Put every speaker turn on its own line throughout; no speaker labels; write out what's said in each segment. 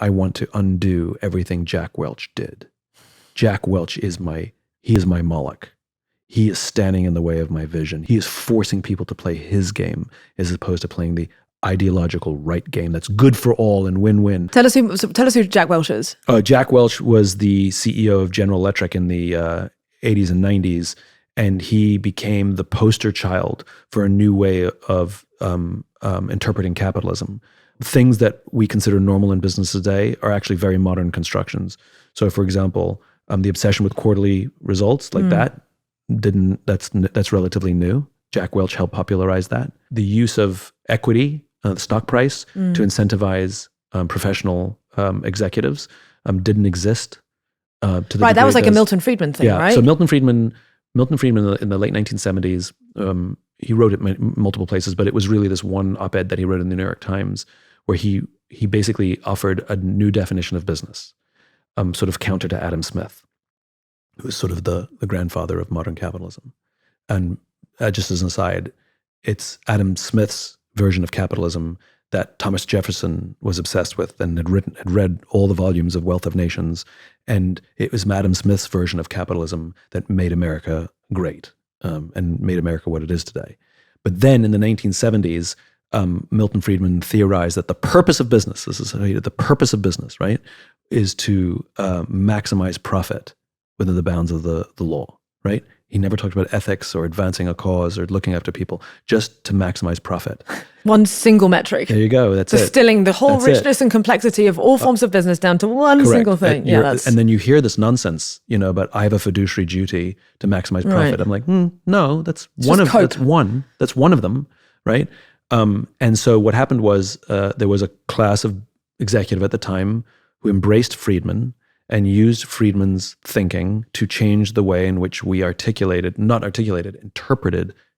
I want to undo everything Jack Welch did. Jack Welch is my Moloch. He is standing in the way of my vision. He is forcing people to play his game as opposed to playing the ideological right game that's good for all and win-win.
Tell us who Jack Welch is.
Jack Welch was the CEO of General Electric in the 80s and 90s, and he became the poster child for a new way of interpreting capitalism. Things that we consider normal in business today are actually very modern constructions. So, for example, the obsession with quarterly results like that's relatively new. Jack Welch helped popularize that. The use of equity, the stock price, to incentivize professional executives didn't exist.
Right, that was like a Milton Friedman thing, right?
So Milton Friedman in the late 1970s, he wrote it multiple places, but it was really this one op-ed that he wrote in the New York Times where he basically offered a new definition of business, sort of counter to Adam Smith, who was sort of the grandfather of modern capitalism. And just as an aside, it's Adam Smith's version of capitalism that Thomas Jefferson was obsessed with and had read all the volumes of Wealth of Nations. And it was Adam Smith's version of capitalism that made America great and made America what it is today. But then in the 1970s, Milton Friedman theorized that the purpose of business, the purpose of business, right, is to maximize profit within the bounds of the law, right? He never talked about ethics or advancing a cause or looking after people, just to maximize profit.
One single metric.
There you go. That's
Distilling the whole richness and complexity of all forms of business down to one single thing.
And then you hear this nonsense, about I have a fiduciary duty to maximize profit. Right. I'm like, no, that's one of them, right? And so what happened was there was a class of executive at the time who embraced Friedman and used Friedman's thinking to change the way in which we interpreted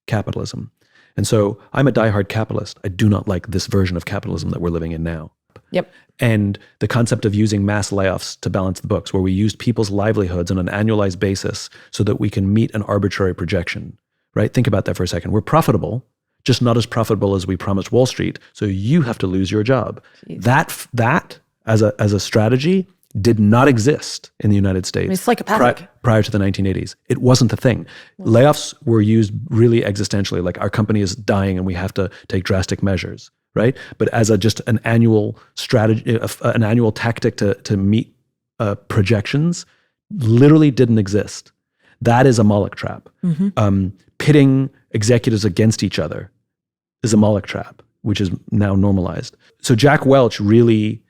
capitalism. And so I'm a diehard capitalist. I do not like this version of capitalism that we're living in now.
Yep.
And the concept of using mass layoffs to balance the books, where we used people's livelihoods on an annualized basis so that we can meet an arbitrary projection, right? Think about that for a second. We're profitable, just not as profitable as we promised Wall Street, so you have to lose your job. Jeez. That as a strategy did not exist in the United States.
It's psychopathic.
Prior to the 1980s. It wasn't a thing. Layoffs were used really existentially, like our company is dying and we have to take drastic measures, right? But as just an annual strategy, an annual tactic to meet projections, literally didn't exist. That is a Moloch trap. Mm-hmm. Pitting executives against each other is a Moloch trap, which is now normalized. So Jack Welch really,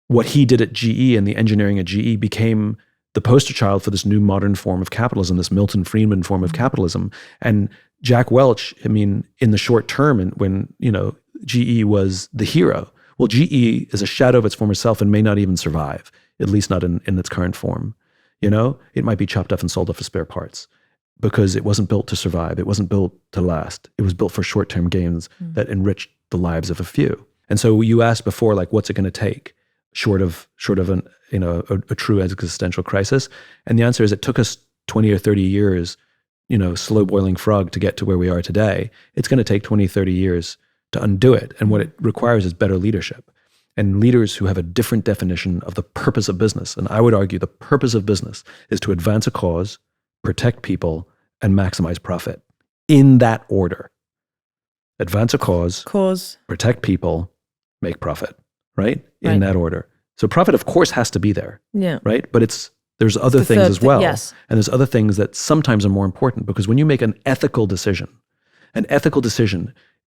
what he did at GE and the engineering at GE became the poster child for this new modern form of capitalism, this Milton Friedman form of capitalism. And Jack Welch, in the short term, and when, GE was the hero, well, GE is a shadow of its former self and may not even survive, at least not in its current form. It might be chopped up and sold off for spare parts because it wasn't built to survive. It wasn't built to last. It was built for short-term gains that enriched the lives of a few. And so you asked before, like, what's it going to take? Short of a true existential crisis, and the answer is it took us 20 or 30 years, slow boiling frog to get to where we are today. It's going to take 20, 30 years to undo it, and what it requires is better leadership and leaders who have a different definition of the purpose of business. And I would argue the purpose of business is to advance a cause, protect people, and maximize profit. In that order: advance a cause, protect people, make profit. Right? In that order. So profit, of course, has to be there. Yeah. Right? But there's other things as well.
Yes.
And there's other things that sometimes are more important, because when you make an ethical decision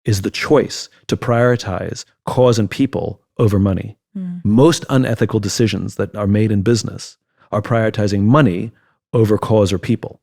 is the choice to prioritize cause and people over money. Most unethical decisions that are made in business are prioritizing money over cause or people.